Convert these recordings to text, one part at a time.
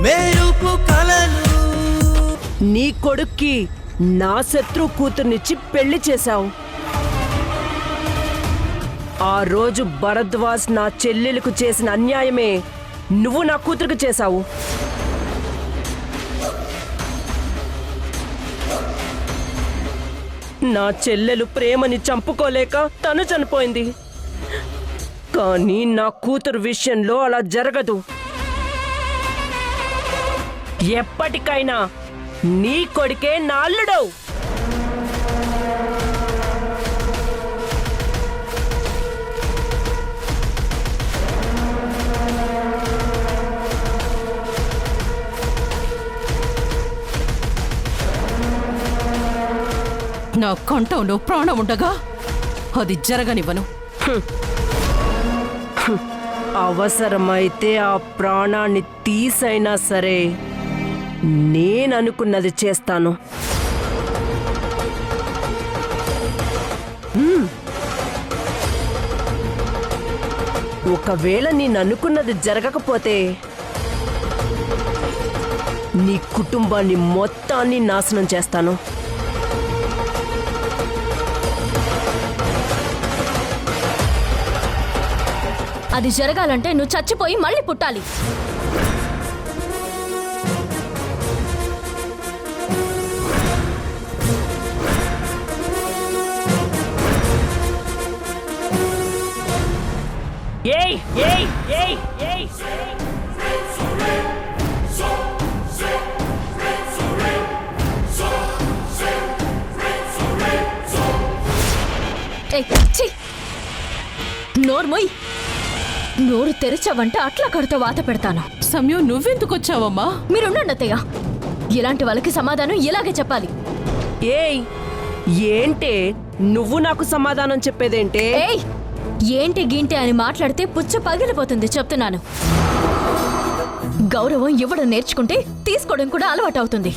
మెరుపు కలలు. నీ కొడుక్కి నా శత్రు కూతుర్నిచ్చి పెళ్లి చేశావు. ఆ రోజు భరద్వాజ్ నా చెల్లెలకు చేసిన అన్యాయమే నువ్వు నా కూతురికి చేశావు. నా చెల్లెలు ప్రేమని చంపుకోలేక తను చనిపోయింది. కానీ నా కూతురు విషయంలో అలా జరగదు. ఎప్పటికైనా నీ కొడుకే నా అల్లుడు. నా కంఠంలో ప్రాణం ఉండగా అది జరగనివ్వను. అవసరమైతే ఆ ప్రాణాన్ని తీసైనా సరే నేననుకున్నది చేస్తాను. ఒకవేళ నేననుకున్నది జరగకపోతే నీ కుటుంబాన్ని మొత్తాన్ని నాశనం చేస్తాను. అది జరగాలంటే నువ్వు చచ్చిపోయి మళ్ళీ పుట్టాలి. ఏయ్ ఏయ్ ఏయ్ ఏయ్ నోర్మోయ్, నోరు తెరిచావంటే అట్లా కడుతో వాత పెడతాను. సమయం నువ్వెందుకొచ్చావమ్మా? మీరుండండి అత్తయ్య. ఇలాంటి వాళ్ళకి సమాధానం ఇలాగే చెప్పాలి. ఏయ్ ఏంటే నువ్వు నాకు సమాధానం చెప్పేదేంటే? ఏయ్ ఏంటి గింటే అని మాట్లాడితే పుచ్చ పగిలిపోతుంది చెప్తున్నాను. గౌరవం ఇవ్వడం నేర్చుకుంటే తీసుకోవడం కూడా అలవాటు అవుతుంది.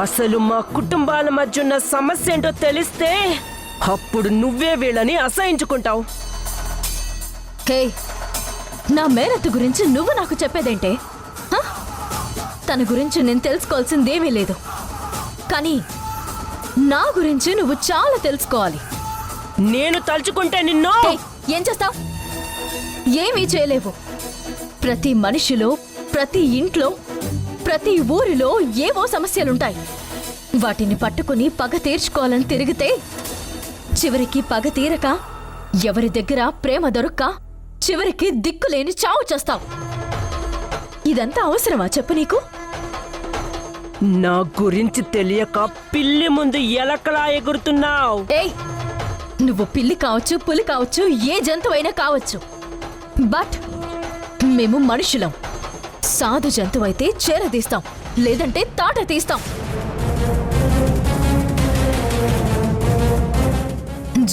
అసలు మా కుటుంబాల మధ్య ఉన్న సమస్య ఏంటో తెలిస్తే అప్పుడు నువ్వే వీళ్ళని అసహించుకుంటావు. హే, నా మేనత్త గురించి నువ్వు నాకు చెప్పేదేంటే? తన గురించి నేను తెలుసుకోవాల్సిందేమీ లేదు, కానీ నా గురించి నువ్వు చాలా తెలుసుకోవాలి. నేను తలుచుకుంటే నిన్ను ఏం చేస్తావు? ఏమీ చేయలేవు. ప్రతి మనిషిలో, ప్రతి ఇంట్లో, ప్రతి ఊరిలో ఏవో సమస్యలుంటాయి. వాటిని పట్టుకుని పగ తీర్చుకోవాలని తిరిగితే చివరికి పగ తీరక, ఎవరి దగ్గర ప్రేమ దొరక్క, చివరికి దిక్కులేని చావు చేస్తావు. ఇదంతా అవసరమా చెప్పు నీకు? నా గురించి తెలియక పిల్లి ముందు ఎలకలా ఎగురుతున్నావు. ఏయ్, నువ్వు పిల్లి కావచ్చు, పులి కావచ్చు, ఏ జంతువైనా కావచ్చు. బట్ మేము మనుషులం. సాధు జంతువైతే చేరదీస్తాం, లేదంటే తాట తీస్తాం.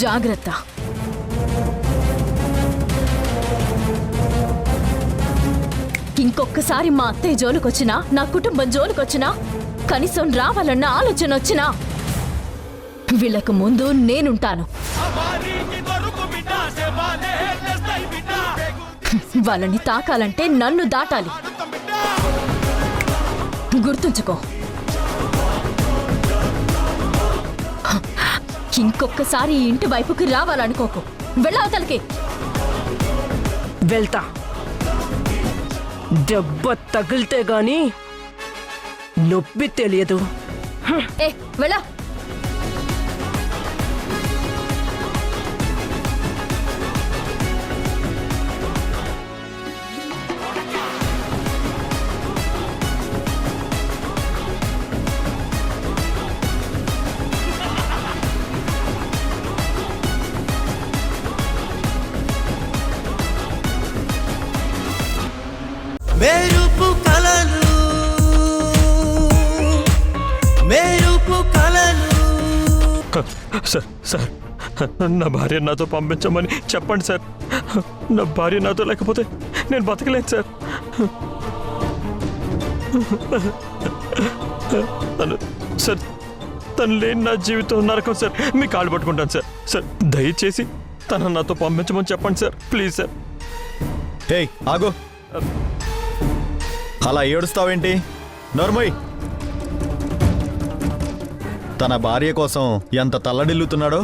జాగ్రత్త. ఇంకొకసారి మా అత్తయ్య జోలుకొచ్చినా, నా కుటుంబం జోలుకొచ్చినా, కనీసం రావాలన్న ఆలోచన వచ్చినా వీళ్ళకు ముందు నేనుంటాను. వాళ్ళని తాకాలంటే నన్ను దాటాలి. గుర్తుంచుకో. ఇంకొకసారి ఇంటి వైపుకి రావాలనుకోకు. వెళ్ళవతలకి. వెళ్తా. దెబ్బ తగిలితే గాని నొప్పి తెలియదు. ఏ వెళ్ళా. మెరుపు కలలు, మెరుపు కలలు. సార్ సార్, నా భార్య నాతో పంపించమని చెప్పండి సార్. నా భార్య నాతో లేకపోతే నేను బతకలేను సార్. సార్ తను లేని నా జీవితం నరకం సార్. మీ కాళ్ళు పట్టుకుంటాను సార్. సార్ దయచేసి తను నాతో పంపించమని చెప్పండి సార్, ప్లీజ్ సార్. ఏయ్ ఆగో. అలా ఏడుస్తావేంటి? నోర్మోయ్. తన భార్య కోసం ఎంత తల్లడిల్లుతున్నాడో.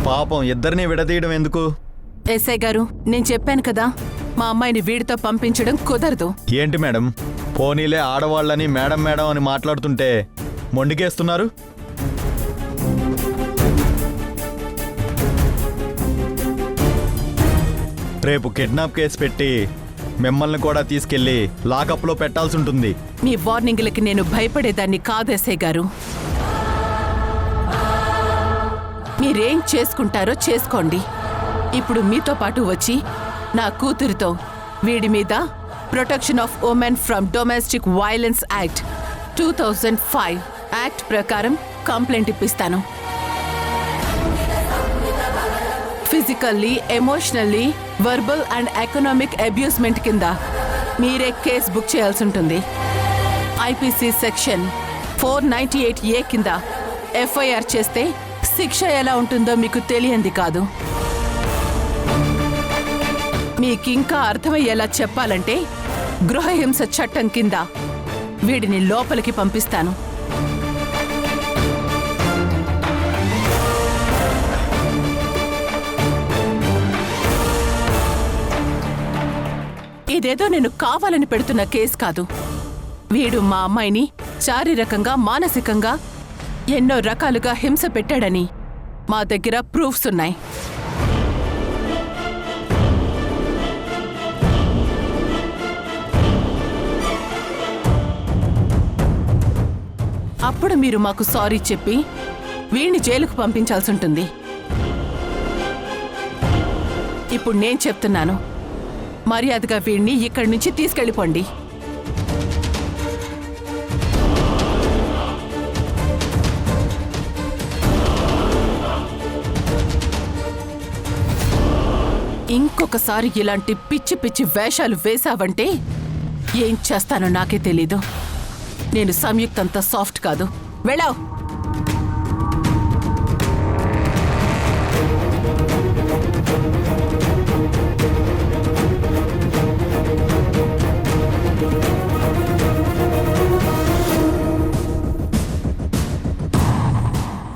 పాపం ఇద్దరినీ విడదీయడం ఎందుకు? ఎస్ఐ గారు, నేను చెప్పాను కదా, మా అమ్మాయిని వీడితో పంపించడం కుదరదు. ఏంటి మేడం, పోనీలే ఆడవాళ్ళని మేడం మేడం అని మాట్లాడుతుంటే మొండికేస్తున్నారు. రేపు కిడ్నాప్ కేసు పెట్టి మిమ్మల్ని కూడా తీసుకెళ్లి లాకప్లో పెట్టాల్సి ఉంటుంది. మీ వార్నింగ్లకి నేను భయపడేదాన్ని కాదు ఎస్ఐ గారు. మీరేం చేసుకుంటారో చేసుకోండి. ఇప్పుడు మీతో పాటు వచ్చి నా కూతురితో వీడి మీద protection of women from domestic violence act 2005 act ప్రకారం కంప్లైంట్ ఇప్పిస్తాను. Physically, emotionally, verbal and economic అబ్యూస్మెంట్ కింద మీరే కేసు బుక్ చేయాల్సి ఉంటుంది. ఐపీసీ సెక్షన్ 498A కింద ఎఫ్ఐఆర్ చేస్తే శిక్ష ఎలా ఉంటుందో మీకు తెలియంది కాదు. మీకింకా అర్థమయ్యేలా చెప్పాలంటే గృహహింస చట్టం కింద వీడిని లోపలికి పంపిస్తాను. ఇదేదో నేను కావాలని పెడుతున్న కేసు కాదు. వీడు మా అమ్మాయిని శారీరకంగా, మానసికంగా ఎన్నో రకాలుగా హింస పెట్టాడని మా దగ్గర ప్రూఫ్స్ ఉన్నాయి. అప్పుడు మీరు మాకు సారీ చెప్పి వీణ్ణి జైలుకు పంపించాల్సి ఉంటుంది. ఇప్పుడు నేను చెప్తున్నాను, మర్యాదగా వీణ్ణి ఇక్కడి నుంచి తీసుకెళ్ళిపోండి. ఇంకొకసారి ఇలాంటి పిచ్చి పిచ్చి వేషాలు వేశావంటే ఏం చేస్తానో నాకే తెలీదు. నేను సంయుక్తంత సాఫ్ట్ కాదు. వెళ్ళావు.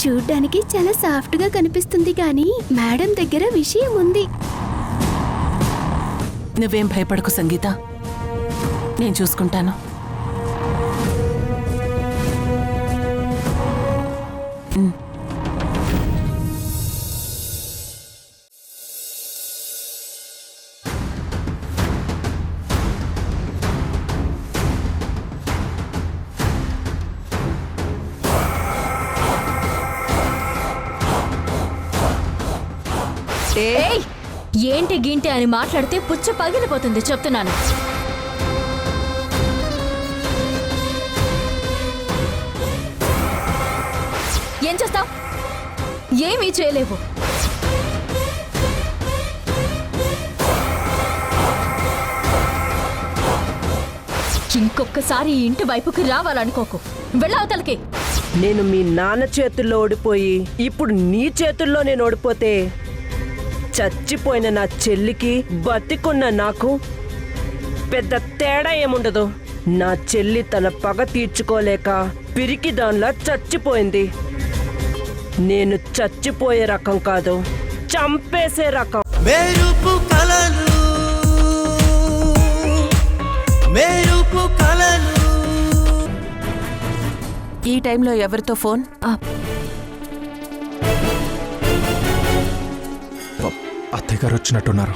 చూడ్డానికి చాలా సాఫ్ట్ గా కనిపిస్తుంది కానీ మేడం దగ్గర విషయం ఉంది. నువ్వేం భయపడకు సంగీత, నేను చూసుకుంటాను. ఏయ్, ఏంటి గింటి అని మాట్లాడితే పుచ్చ పగిలిపోతుంది చెప్తున్నాను. ఏం చేస్తావ్? ఏమీ చేయలేవు. ఇంకొకసారి ఈ ఇంటి వైపుకి రావాలనుకోకు. వెళ్ళవతలకి. నేను మీ నాన్న చేతుల్లో ఓడిపోయి ఇప్పుడు నీ చేతుల్లో నేను ఓడిపోతే చచ్చిపోయిన నా చెల్లికి బతికున్న నాకు పెద్ద తేడా ఏముండదు. నా చెల్లి తన పగ తీర్చుకోలేక పిరికి దానిలా చచ్చిపోయింది. నేను చచ్చిపోయే రకం కాదు, చంపేసే రకం. మెరుపు కలలు మెరుపు కలలు. ఈ టైంలో ఎవరితో ఫోన్? అత్తయ్య గారు వచ్చినట్టున్నారు.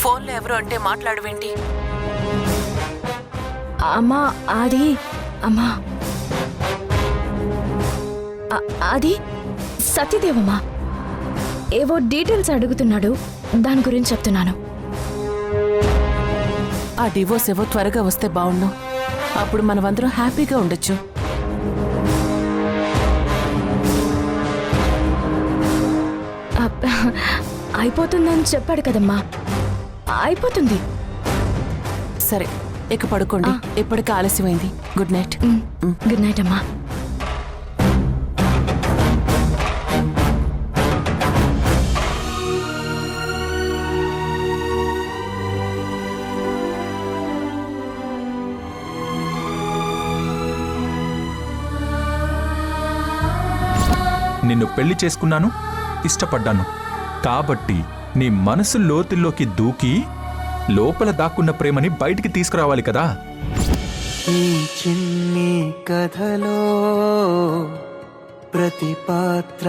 ఫోన్లో ఎవరు అంటే మాట్లాడవేంటి? అమ్మా, అది సత్యదేవమ్మా. ఏవో డీటెయిల్స్ అడుగుతున్నాడు, దాని గురించి చెప్తున్నాను. ఆ డివోర్స్ ఏవో త్వరగా వస్తే బాగుండు. అప్పుడు మనమందరం హ్యాపీగా ఉండొచ్చు. అయిపోతుందని చెప్పాడు కదమ్మా, అయిపోతుంది. సరే, ఇక పడుకోండి. ఇప్పటికే ఆలస్యమైంది. Good night. గుడ్ నైట్ అమ్మా. నిన్ను పెళ్లి చేసుకున్నాను, ఇష్టపడ్డాను. కాబట్టి నీ మనసు లోతుల్లోకి దూకి లోపల దాక్కున్న ప్రేమని బయటికి తీసుకురావాలి కదా. ఈ చిన్ని కథలో ప్రతి పాత్ర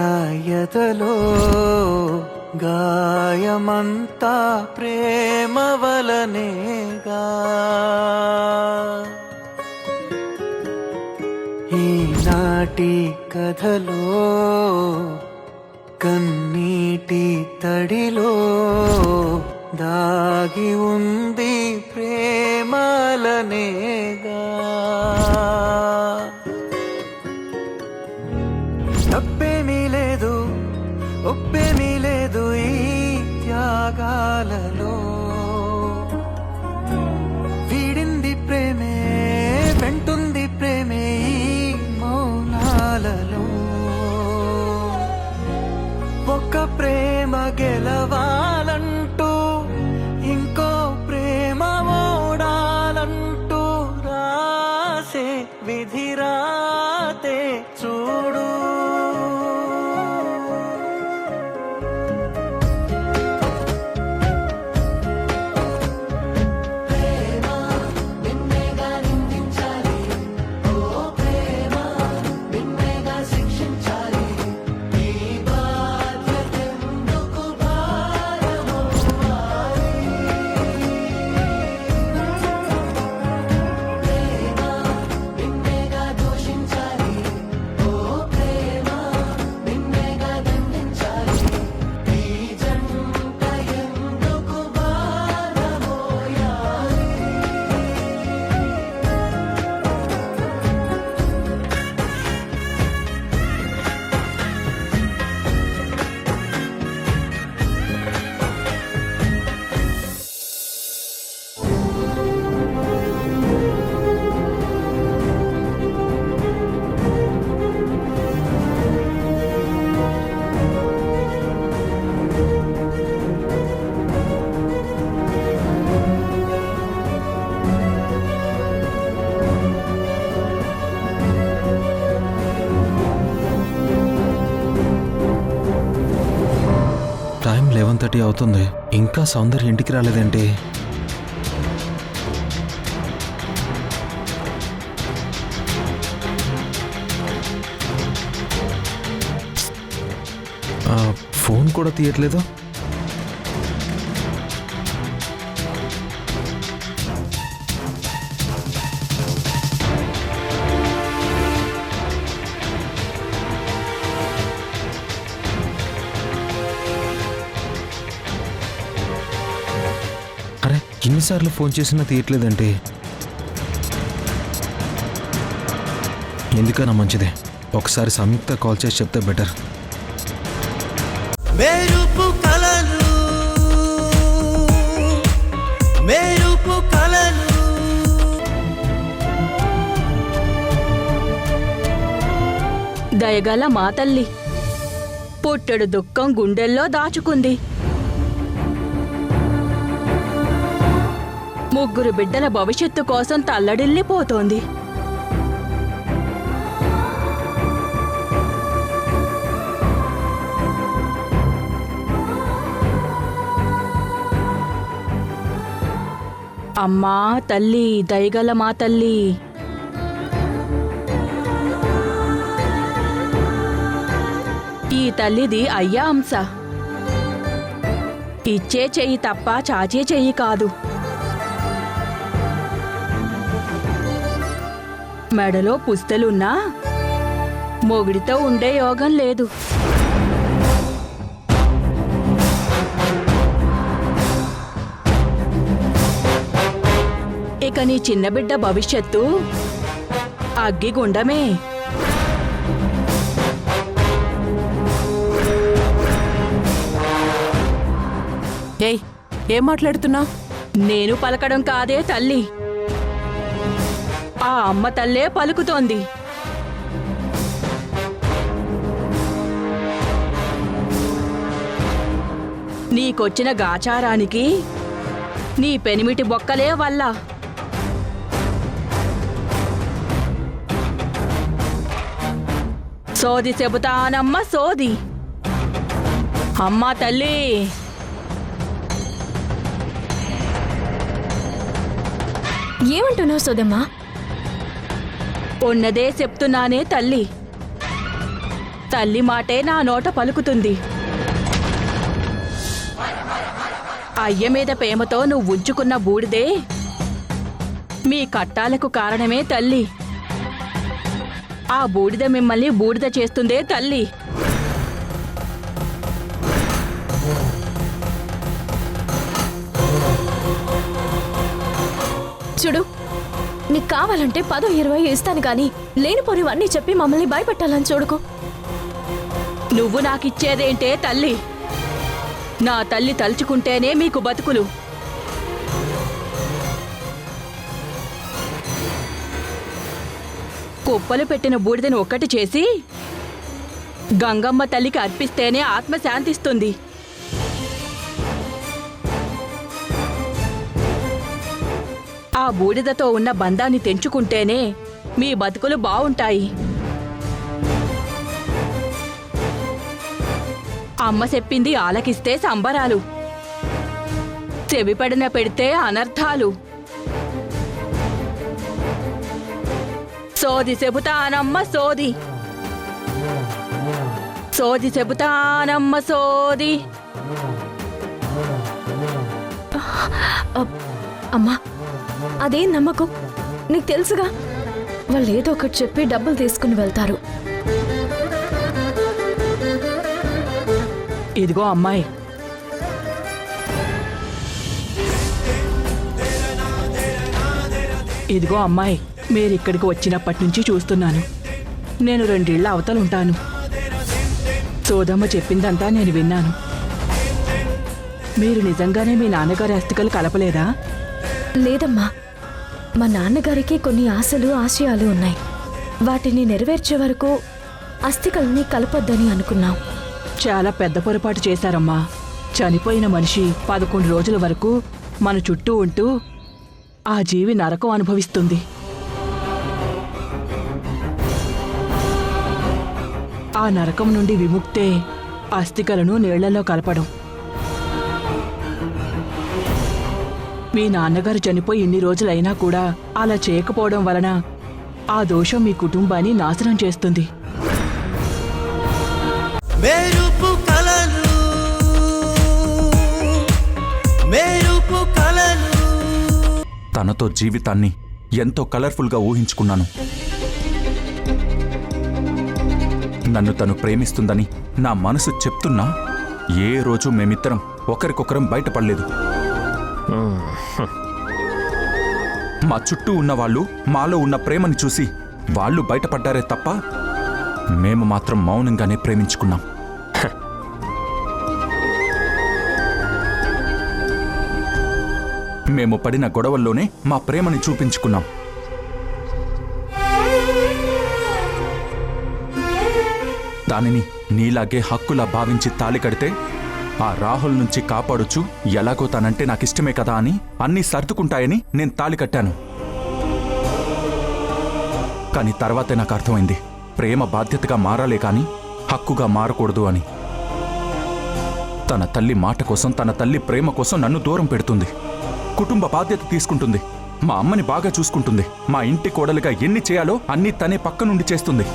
ఎదలో గాయమంతా ప్రేమ వలనేగా. ఈనాటి కథలో కన్నీటి తడిలో దాగి ఉంది ప్రేమలనేగా. తప్పేమీ లేదు, ఒప్పేమీ లేదు ఈ త్యాగాలలో. వీడింది ప్రేమే, వెంటుంది ప్రేమే ఈ మౌనాలలో. ఒక్క ప్రేమ గెలవాలంటూ ఇంకో ప్రేమ ఓడాలంటూ రాసే విధిరాతే చూడు. టైం 11:30 అవుతుంది, ఇంకా సౌందర్య ఇంటికి రాలేదేంటి? ఫోన్ కూడా తీయట్లేదు. అరే, ఎన్నిసార్లు ఫోన్ చేసినా తీయట్లేదంటే ఎందుకన్నా మంచిదే, ఒకసారి సంయుక్త కాల్ చేసి చెప్తే బెటర్. మెరుపు కలలు, మెరుపు కలలు. దయగల మా తల్లి పుట్టెడు దుఃఖం గుండెల్లో దాచుకుంది. ముగ్గురు బిడ్డల భవిష్యత్తు కోసం తల్లడిల్లిపోతోంది. అమ్మా తల్లి, దయగల మా తల్లి, ఈ తల్లిది అయ్యా అంశ. ఇచ్చే చెయ్యి తప్ప చాచే చెయ్యి కాదు. మెడలో పుస్తలున్నా మొగుడితో ఉండే యోగం లేదు. ఇక నీ చిన్న బిడ్డ భవిష్యత్తు అగ్గిగుండమే. ఏయ్, ఏం మాట్లాడుతున్నావు? నేను పలకడం కాదే తల్లి, ఆ అమ్మ తల్లే పలుకుతోంది. నీకొచ్చిన గాచారానికి నీ పెనిమిటి బొక్కలే వల్ల. సోది చెబుతానమ్మ సోది. అమ్మా తల్లి, ఏమంటున్నావు సోదమ్మా? ఉన్నదే చెప్తున్నానే తల్లి. తల్లి మాటే నా నోట పలుకుతుంది. అయ్య మీద ప్రేమతో నువ్వు ఉంచుకున్న బూడిదే మీ కట్టాలకు కారణమే తల్లి. ఆ బూడిద మిమ్మల్ని బూడిద చేస్తుందే తల్లి. చూడు, నీకు కావాలంటే 10-20 ఇస్తాను కానీ లేనిపోనివన్నీ చెప్పి మమ్మల్ని భయపెట్టాలని చూడుకో. నువ్వు నాకిచ్చేదేంటే తల్లి? నా తల్లి తలుచుకుంటేనే మీకు బతుకులు. కుప్పలు పెట్టిన బూడిదని ఒక్కటి చేసి గంగమ్మ తల్లికి అర్పిస్తేనే ఆత్మ శాంతిస్తుంది. ఆ బూడిదతో ఉన్న బంధాన్ని తెంచుకుంటేనే మీ బతుకులు బావుంటాయి. అమ్మ చెప్పింది ఆలకిస్తే సంబరాలు, చెవిపడిన పెడితే అనర్థాలు. సోది చెబుతానమ్మ సోది, సోది చెబుతానమ్మ సోది. అమ్మా, అదేం నమ్మకం? నీకు తెలుసుగా, వాళ్ళు ఏదో ఒకటి చెప్పి డబ్బులు తీసుకుని వెళ్తారు. ఇదిగో అమ్మాయి, ఇదిగో అమ్మాయి, మీరిక్కడికి వచ్చినప్పటి నుంచి చూస్తున్నాను. నేను 2 ఇళ్ల అవతలుంటాను. సోదమ్మ చెప్పిందంతా నేను విన్నాను. మీరు నిజంగానే మీ నాన్నగారి అస్థికలు కలపలేదా? లేదమ్మా, మా నాన్నగారికి కొన్ని ఆశలు ఆశయాలు ఉన్నాయి. వాటిని నెరవేర్చే వరకు అస్థికల్ని కలపొద్దని అనుకున్నాం. చాలా పెద్ద పొరపాటు చేశారమ్మా. చనిపోయిన మనిషి 11 రోజుల వరకు మన చుట్టూ ఉంటూ ఆ జీవి నరకం అనుభవిస్తుంది. ఆ నరకం నుండి విముక్తే అస్థికలను నీళ్లలో కలపడం. మీ నాన్నగారు చనిపోయి ఇన్ని రోజులైనా కూడా అలా చేయకపోవడం వలన ఆ దోషం మీ కుటుంబాన్ని నాశనం చేస్తుంది. మెరుపు కలలు, మెరుపు కలలు. తనతో జీవితాన్ని ఎంతో కలర్ఫుల్గా ఊహించుకున్నాను. నన్ను తను ప్రేమిస్తుందని నా మనసు చెప్తున్నా ఏ రోజు మేమిద్దరం ఒకరికొకరం బయటపడలేదు. మా చుట్టూ ఉన్న వాళ్ళు మాలో ఉన్న ప్రేమని చూసి వాళ్ళు బయటపడ్డారే తప్ప మేము మాత్రం మౌనంగానే ప్రేమించుకున్నాం. మేము పడిన గొడవల్లోనే మా ప్రేమని చూపించుకున్నాం. దానిని నీలాగే హక్కులా భావించి తాళి కడితే ఆ రాహుల్ నుంచి కాపాడొచ్చు, ఎలాగో తనంటే నాకిష్టమే కదా అని అన్నీ సర్దుకుంటాయని నేను తాళి కట్టాను. కానీ తర్వాతే నాకు అర్థమైంది, ప్రేమ బాధ్యతగా మారాలే కాని హక్కుగా మారకూడదు అని. తన తల్లి మాట కోసం, తన తల్లి ప్రేమ కోసం నన్ను దూరం పెడుతుంది. కుటుంబ బాధ్యత తీసుకుంటుంది, మా అమ్మని బాగా చూసుకుంటుంది, మా ఇంటి కోడలుగా ఎన్ని చేయాలో అన్నీ తనే పక్క నుండి చేస్తుంది.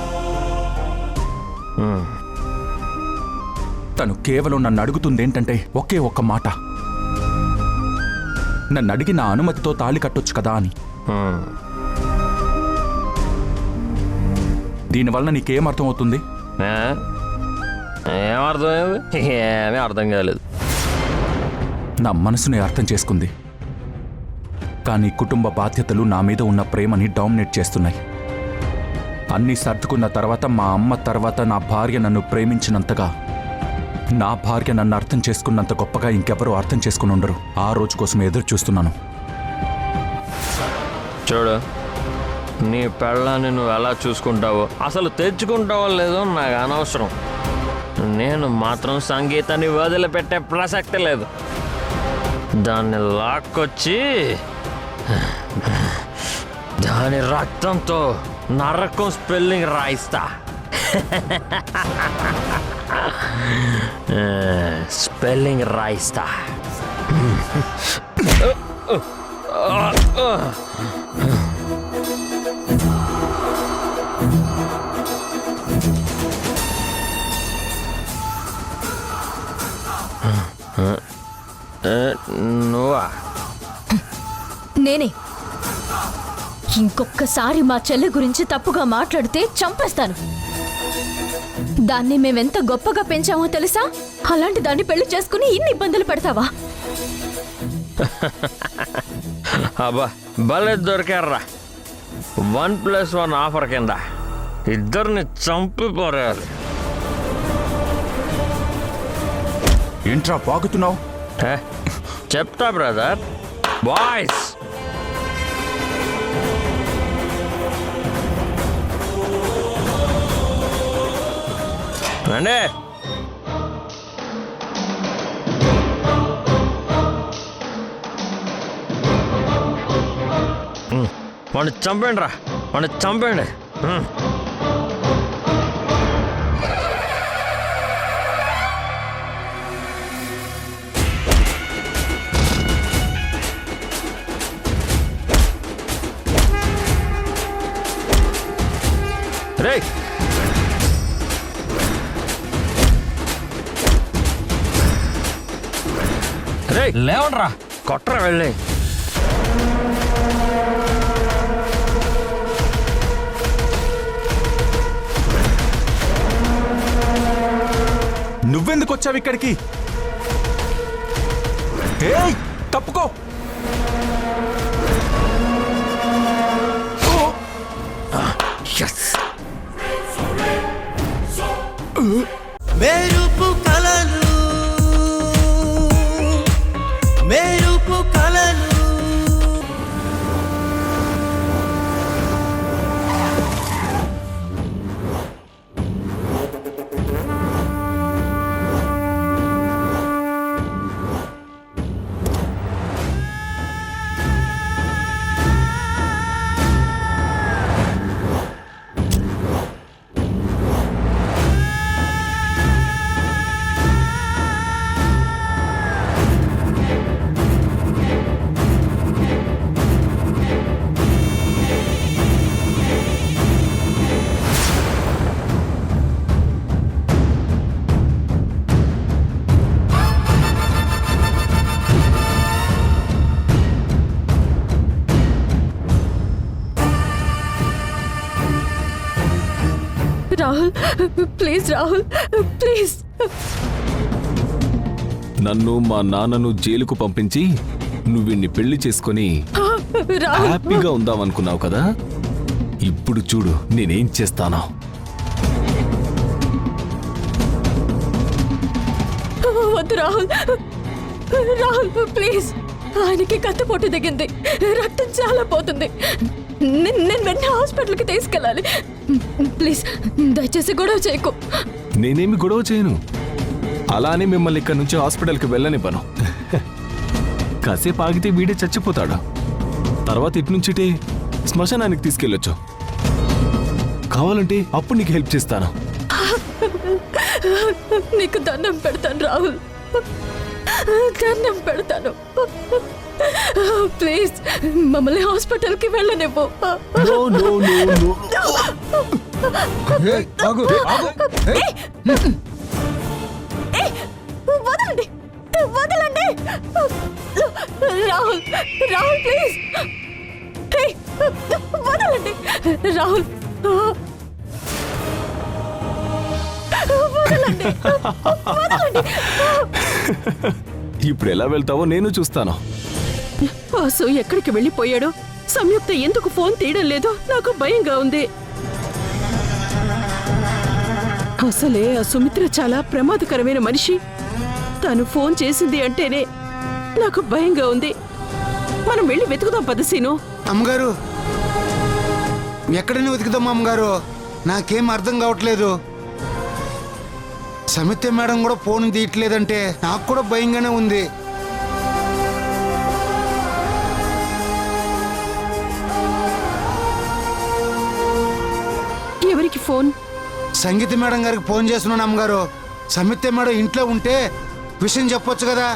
తను కేవలం నన్ను అడుగుతుందేంటంటే ఒకే ఒక్క మాట, నన్ను అడిగి నా అనుమతితో తాళి కట్టొచ్చు కదా అని. దీనివల్ల నీకేమర్థం అవుతుంది? ఏమర్థమైంది? ఏమీ అర్థం కాలేదు. నా మనసుని అర్థం చేసుకుంది, కానీ కుటుంబ బాధ్యతలు నా మీద ఉన్న ప్రేమని డామినేట్ చేస్తున్నాయి. అన్నీ సర్దుకున్న తర్వాత మా అమ్మ తర్వాత నా భార్య నన్ను ప్రేమించినంతగా, నా భార్య నన్ను అర్థం చేసుకున్నంత గొప్పగా ఇంకెవరూ అర్థం చేసుకుని ఉండరు. ఆ రోజు కోసం ఎదురు చూస్తున్నాను. చూడు, నీ పెళ్ళాన్ని నువ్వు ఎలా చూసుకుంటావో, అసలు తెచ్చుకుంటావో లేదో నాకు అనవసరం. నేను మాత్రం సంగీతాన్ని వదిలిపెట్టే ప్రసక్తి లేదు. దాన్ని లాక్కొచ్చి దాని రక్తంతో నరకం స్పెల్లింగ్ రాయిస్తా. స్పెల్లింగ్ రాయిస్తా. నువ్వా? నేనే. ఇంకొక్కసారి మా చెల్లి గురించి తప్పుగా మాట్లాడితే చంపేస్తాను. దాన్ని మేమెంత గొప్పగా పెంచామో తెలుసా? అలాంటి దాన్ని పెళ్లి చేసుకుని ఇన్ని ఇబ్బందులు పెడతావా? అబ్బా భలే దొరికారా. 1+1 ఆఫర్ కింద ఇద్దరిని చంపిపోరాలి. ఏంట్రా పాకుతున్నావు? చెప్తా బ్రదర్. బాయ్స్ రండి. వాడిని చంపండి రా, వాడిని చంపండి. రే రే లేవండ్రా, కొట్రా వెళ్ళి. నువ్వెందుకు వచ్చావు ఇక్కడికి? ఏయ్ తప్పుకో. మెరుపు కలలు మెరుపు కలలు రాహుల్ ప్లీజ్, రాహుల్ ప్లీజ్. నన్ను మా నాన్నను జైలుకు పంపించి నువ్విన్ని పెళ్లి చేసుకొని రాహుల్ హ్యాపీగా ఉందామనుకున్నావు కదా? ఇప్పుడు చూడు నేనేం చేస్తానో. వద్దు రాహుల్, రాహుల్ ప్లీజ్. ఆయనకి కత్తిపోటు దిగింది, రక్తం చాలా పోతుంది. నేను వెంటనే హాస్పిటల్కి తీసుకెళ్ళాలి. ప్లీజ్ దయచేసి గొడవ చేయకు. నేనేమి గొడవ చేయను. అలానే మిమ్మల్ని ఇక్కడి నుంచి హాస్పిటల్కి వెళ్ళనివ్వను. కాసేపు ఆగితే వీడే చచ్చిపోతాడు. తర్వాత ఇట్నుంచిటే శ్మశానానికి తీసుకెళ్ళొచ్చు. కావాలంటే అప్పుడు నీకు హెల్ప్ చేస్తాను. నీకు దండం పెడతాను రాహుల్, దండం పెడతాను. ప్లీజ్ మమ్మల్ని హాస్పిటల్కి వెళ్ళనివ్వు. No no no no. వదలండి, వదలండి. రాహుల్, రాహుల్ ప్లీజ్. వదలండి రాహుల్, వదలండి, వదలండి. ఇప్పుడు ఎలా వెళ్తావో నేను చూస్తాను. వాసు ఎక్కడికి వెళ్ళిపోయాడు? సంయుక్త ఎందుకు ఫోన్ తీయడం లేదు? నాకు భయంగా ఉంది. అసలే ఆ సుమిత్ర చాలా ప్రమాదకరమైన మనిషి. తను ఫోన్ చేసింది అంటేనే నాకు భయంగా ఉంది. మనం వెళ్ళి వెతుకుదాం పదసీను. అమ్మగారు, ఎక్కడైనా వెతుకుదాం అమ్మగారు. నాకేం అర్థం కావట్లేదు. సమిత్య మేడం కూడా ఫోన్ తీయట్లేదంటే నాకు కూడా భయంగానే ఉంది. ఎవరికి ఫోన్? సంగీత మేడం గారికి ఫోన్ చేస్తున్నాను అమ్మగారు. సమిత్య మేడం ఇంట్లో ఉంటే విషయం చెప్పొచ్చు కదా.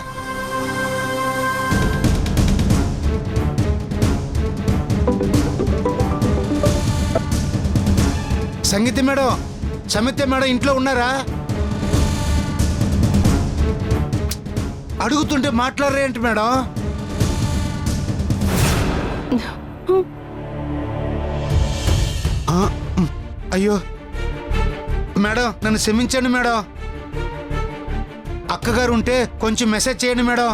సంగీత మేడం, సమిత్య మేడం ఇంట్లో ఉన్నారా? అడుగుతుంటే మాట్లాడరేంటి మేడం? అయ్యో మేడం, నన్ను క్షమించండి మేడం. అక్కగారు ఉంటే కొంచెం మెసేజ్ చేయండి మేడం.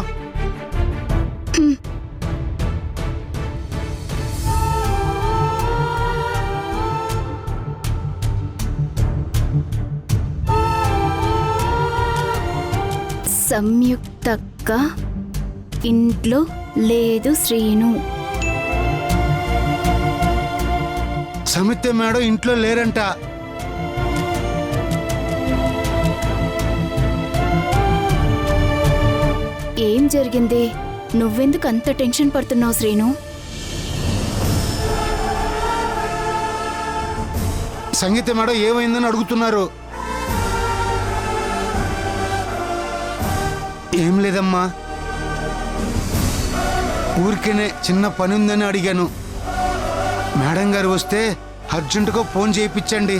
సంయుక్తక్క ఇంట్లో లేదు శ్రీను. సమిత్య మేడం ఇంట్లో లేరంట. ఏం జరిగింది? నువ్వెందుకు అంత టెన్షన్ పడుతున్నావు శ్రీను? సంగీత మేడం ఏమైందని అడుగుతున్నారు. ఏం లేదమ్మా, ఊరికేనే చిన్న పని ఉందని అడిగాను. మేడం గారు వస్తే అర్జెంటుగా ఫోన్ చేయించండి.